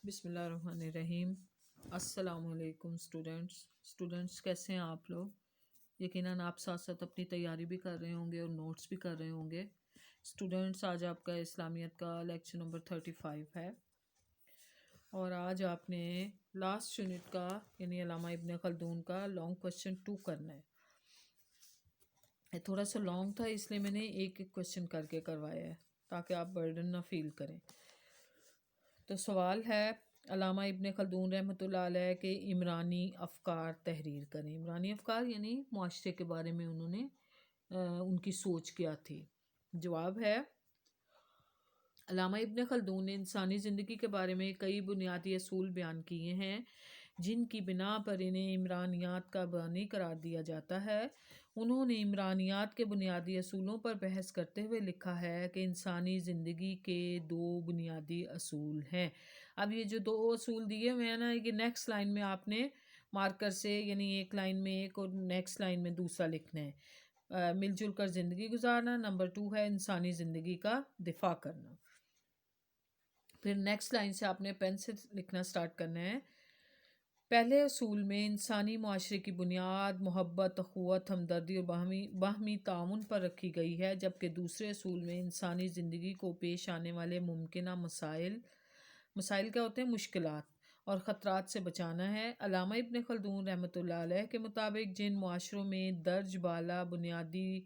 بسم اللہ الرحمن الرحیم۔ السلام علیکم اسٹوڈنٹس کیسے ہیں آپ لوگ؟ یقیناً آپ ساتھ ساتھ اپنی تیاری بھی کر رہے ہوں گے اور نوٹس بھی کر رہے ہوں گے۔ اسٹوڈنٹس آج آپ کا اسلامیت کا لیکچر نمبر 35 ہے، اور آج آپ نے لاسٹ یونٹ کا یعنی علامہ ابن خلدون کا لانگ کویسچن 2 کرنا ہے۔ یہ تھوڑا سا لانگ تھا، اس لیے میں نے ایک کویسچن کر کے کروایا ہے تاکہ آپ برڈن نہ فیل کریں۔ تو سوال ہے، علامہ ابن خلدون رحمۃ اللہ علیہ کے عمرانی افکار تحریر کریں۔ عمرانی افکار یعنی معاشرے کے بارے میں انہوں نے ان کی سوچ کیا تھی۔ جواب ہے، علامہ ابن خلدون نے انسانی زندگی کے بارے میں کئی بنیادی اصول بیان کیے ہیں جن کی بنا پر انہیں عمرانیات کا بانی قرار دیا جاتا ہے۔ انہوں نے عمرانیات کے بنیادی اصولوں پر بحث کرتے ہوئے لکھا ہے کہ انسانی زندگی کے 2 بنیادی اصول ہیں۔ اب یہ جو 2 اصول دیے ہوئے ہیں نا، یہ نیکسٹ لائن میں آپ نے مارکر سے یعنی ایک لائن میں ایک اور نیکسٹ لائن میں دوسرا لکھنا ہے۔ مل جل کر زندگی گزارنا، نمبر 2 ہے انسانی زندگی کا دفاع کرنا۔ پھر نیکسٹ لائن سے آپ نے پین سے لکھنا سٹارٹ کرنا ہے۔ پہلے اصول میں انسانی معاشرے کی بنیاد محبت، اخوت، ہمدردی اور باہمی تعاون پر رکھی گئی ہے، جبکہ دوسرے اصول میں انسانی زندگی کو پیش آنے والے ممکنہ مسائل کیا ہوتے ہیں؟ مشکلات اور خطرات سے بچانا ہے۔ علامہ ابن خلدون رحمۃ اللہ علیہ کے مطابق جن معاشروں میں درج بالا بنیادی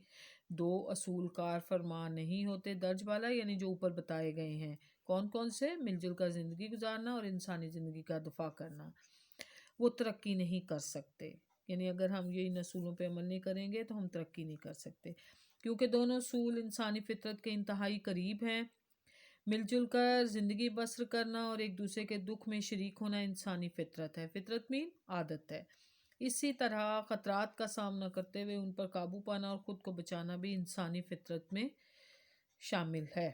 2 اصول کار فرما نہیں ہوتے، درج بالا یعنی جو اوپر بتائے گئے ہیں، کون کون سے؟ مل جل کر زندگی گزارنا اور انسانی زندگی کا دفاع کرنا، وہ ترقی نہیں کر سکتے۔ یعنی اگر ہم یہ ان اصولوں پہ عمل نہیں کریں گے تو ہم ترقی نہیں کر سکتے، کیونکہ دونوں اصول انسانی فطرت کے انتہائی قریب ہیں۔ مل جل کر زندگی بسر کرنا اور ایک دوسرے کے دکھ میں شریک ہونا انسانی فطرت ہے۔ فطرت مین عادت ہے۔ اسی طرح خطرات کا سامنا کرتے ہوئے ان پر قابو پانا اور خود کو بچانا بھی انسانی فطرت میں شامل ہے۔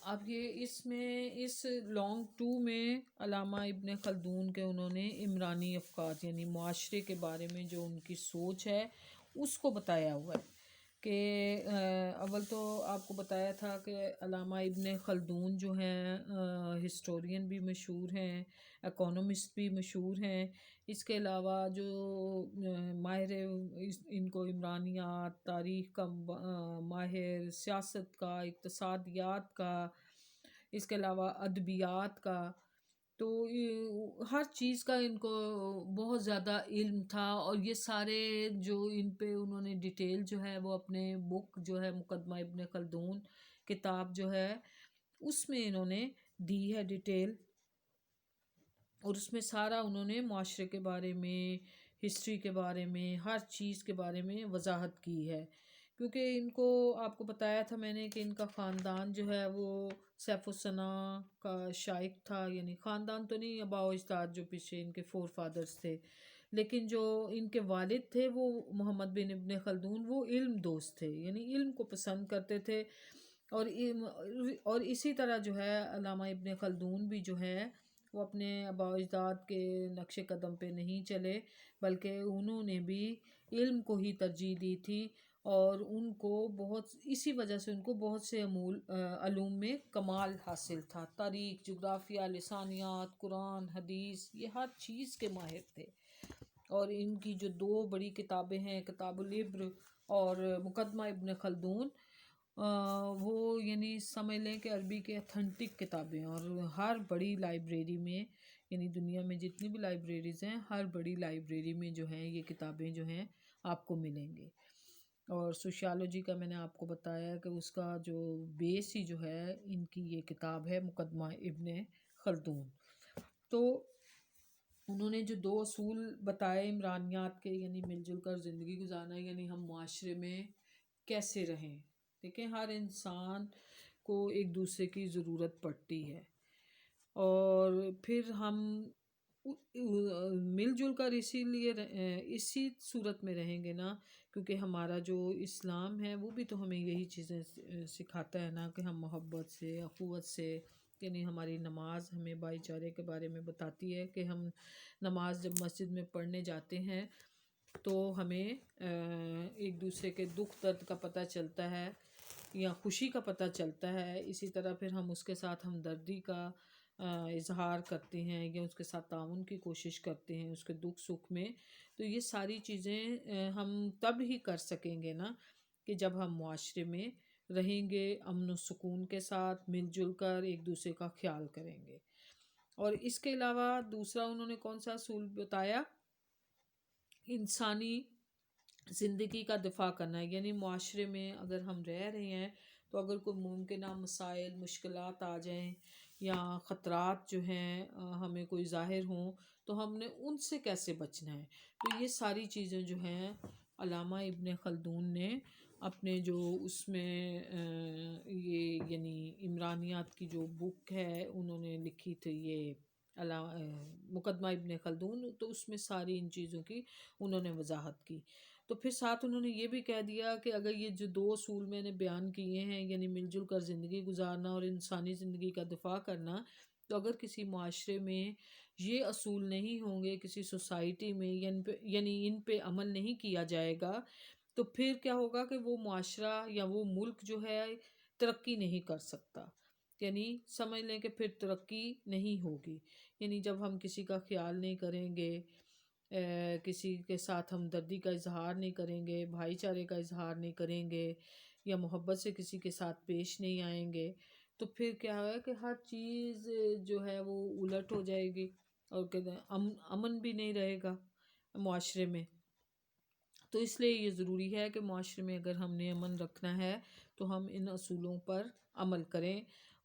اب یہ اس لانگ 2 میں علامہ ابن خلدون کے انہوں نے عمرانی افکار یعنی معاشرے کے بارے میں جو ان کی سوچ ہے اس کو بتایا ہوا ہے کہ اول تو آپ کو بتایا تھا کہ علامہ ابن خلدون جو ہیں ہسٹورین بھی مشہور ہیں، اکانومسٹ بھی مشہور ہیں۔ اس کے علاوہ جو ماہر ان کو عمرانیات، تاریخ کا ماہر، سیاست کا، اقتصادیات کا، اس کے علاوہ ادبیات کا، تو ہر چیز کا ان کو بہت زیادہ علم تھا، اور یہ سارے جو ان پہ انہوں نے ڈیٹیل جو ہے وہ اپنے بک جو ہے مقدمہ ابن خلدون کتاب جو ہے اس میں انہوں نے دی ہے ڈیٹیل، اور اس میں سارا انہوں نے معاشرے کے بارے میں، ہسٹری کے بارے میں، ہر چیز کے بارے میں وضاحت کی ہے۔ کیونکہ ان کو آپ کو بتایا تھا میں نے کہ ان کا خاندان جو ہے وہ سیف الثنا کا شائق تھا، یعنی خاندان تو نہیں، آباء و اجداد جو پیچھے ان کے 4 فادرز تھے، لیکن جو ان کے والد تھے وہ محمد بن ابن خلدون وہ علم دوست تھے، یعنی علم کو پسند کرتے تھے۔ اور اسی طرح جو ہے علامہ ابن خلدون بھی جو ہے وہ اپنے آباء و اجداد کے نقش قدم پہ نہیں چلے، بلکہ انہوں نے بھی علم کو ہی ترجیح دی تھی، اور ان کو اسی وجہ سے ان کو بہت سے علوم میں کمال حاصل تھا۔ تاریخ، جغرافیہ، لسانیات، قرآن، حدیث، یہ ہر چیز کے ماہر تھے۔ اور ان کی جو 2 بڑی کتابیں ہیں، کتاب العبر اور مقدمہ ابن خلدون، وہ یعنی سمجھ لیں کہ عربی کے اتھینٹک کتابیں، اور ہر بڑی لائبریری میں، یعنی دنیا میں جتنی بھی لائبریریز ہیں ہر بڑی لائبریری میں جو ہیں یہ کتابیں جو ہیں آپ کو ملیں گے۔ اور سوشیالوجی کا میں نے آپ کو بتایا کہ اس کا جو بیس ہی جو ہے ان کی یہ کتاب ہے مقدمہ ابن خلدون۔ تو انہوں نے جو 2 اصول بتائے عمرانیات کے، یعنی مل جل کر زندگی گزارنا، یعنی ہم معاشرے میں کیسے رہیں۔ دیکھیں ہر انسان کو ایک دوسرے کی ضرورت پڑتی ہے، اور پھر ہم مل جل کر اسی صورت میں رہیں گے نا، کیونکہ ہمارا جو اسلام ہے وہ بھی تو ہمیں یہی چیزیں سکھاتا ہے نا، کہ ہم محبت سے، اخوت سے، یعنی ہماری نماز ہمیں بھائی چارے کے بارے میں بتاتی ہے کہ ہم نماز جب مسجد میں پڑھنے جاتے ہیں تو ہمیں ایک دوسرے کے دکھ درد کا پتہ چلتا ہے یا خوشی کا پتہ چلتا ہے، اسی طرح پھر ہم اس کے ساتھ ہمدردی کا اظہار کرتے ہیں یا اس کے ساتھ تعاون کی کوشش کرتے ہیں اس کے دکھ سکھ میں، تو یہ ساری چیزیں ہم تب ہی کر سکیں گے نا کہ جب ہم معاشرے میں رہیں گے، امن و سکون کے ساتھ مل جل کر ایک دوسرے کا خیال کریں گے۔ اور اس کے علاوہ دوسرا انہوں نے کون سا اصول بتایا؟ انسانی زندگی کا دفاع کرنا ہے، یعنی معاشرے میں اگر ہم رہ رہے ہیں تو اگر کوئی ممکنہ مسائل مشکلات آ جائیں یا خطرات جو ہیں ہمیں کوئی ظاہر ہوں تو ہم نے ان سے کیسے بچنا ہے۔ تو یہ ساری چیزیں جو ہیں علامہ ابن خلدون نے اپنے جو اس میں یہ یعنی عمرانیات کی جو بک ہے انہوں نے لکھی تھی، یہ مقدمہ ابن خلدون، تو اس میں ساری ان چیزوں کی انہوں نے وضاحت کی۔ تو پھر ساتھ انہوں نے یہ بھی کہہ دیا کہ اگر یہ جو دو اصول میں نے بیان کیے ہیں، یعنی مل جل کر زندگی گزارنا اور انسانی زندگی کا دفاع کرنا، تو اگر کسی معاشرے میں یہ اصول نہیں ہوں گے، کسی سوسائٹی میں یعنی ان پہ عمل نہیں کیا جائے گا، تو پھر کیا ہوگا کہ وہ معاشرہ یا وہ ملک جو ہے ترقی نہیں کر سکتا، یعنی سمجھ لیں کہ پھر ترقی نہیں ہوگی۔ یعنی جب ہم کسی کا خیال نہیں کریں گے، کسی کے ساتھ ہمدردی کا اظہار نہیں کریں گے، بھائی چارے کا اظہار نہیں کریں گے یا محبت سے کسی کے ساتھ پیش نہیں آئیں گے، تو پھر کیا ہے کہ ہر چیز جو ہے وہ الٹ ہو جائے گی اور کہتے ہیں امن بھی نہیں رہے گا معاشرے میں۔ تو اس لیے یہ ضروری ہے کہ معاشرے میں اگر ہم نے امن رکھنا ہے تو ہم ان اصولوں پر عمل کریں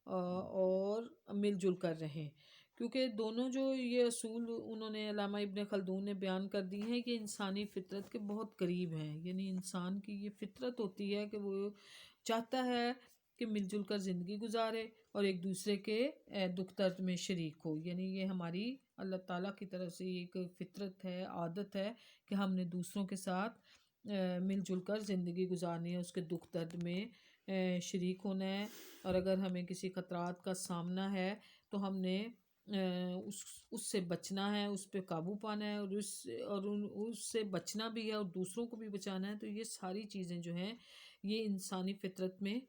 اور مل جل کر رہیں، کیونکہ دونوں جو یہ اصول انہوں نے علامہ ابن خلدون نے بیان کر دی ہیں کہ انسانی فطرت کے بہت قریب ہیں، یعنی انسان کی یہ فطرت ہوتی ہے کہ وہ چاہتا ہے کہ مل جل کر زندگی گزارے اور ایک دوسرے کے دکھ درد میں شریک ہو، یعنی یہ ہماری اللہ تعالیٰ کی طرف سے ایک فطرت ہے، عادت ہے کہ ہم نے دوسروں کے ساتھ مل جل کر زندگی گزارنی ہے، اس کے دکھ درد میں شریک ہونا ہے، اور اگر ہمیں کسی خطرات کا سامنا ہے تو ہم نے اس سے بچنا ہے، اس پہ قابو پانا ہے، اور اس سے بچنا بھی ہے اور دوسروں کو بھی بچانا ہے۔ تو یہ ساری چیزیں جو ہیں یہ انسانی فطرت میں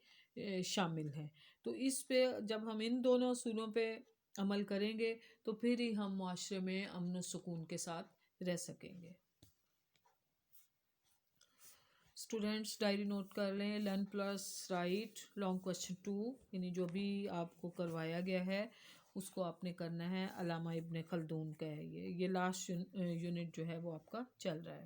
شامل ہیں۔ تو اس پہ جب ہم ان دونوں اصولوں پہ عمل کریں گے تو پھر ہی ہم معاشرے میں امن و سکون کے ساتھ رہ سکیں گے۔ اسٹوڈینٹس ڈائری نوٹ کر لیں، learn plus right long question 2، یعنی جو بھی آپ کو کروایا گیا ہے اس کو آپ نے کرنا ہے۔ علامہ ابن خلدون کا ہے یہ لاسٹ یونٹ جو ہے وہ آپ کا چل رہا ہے۔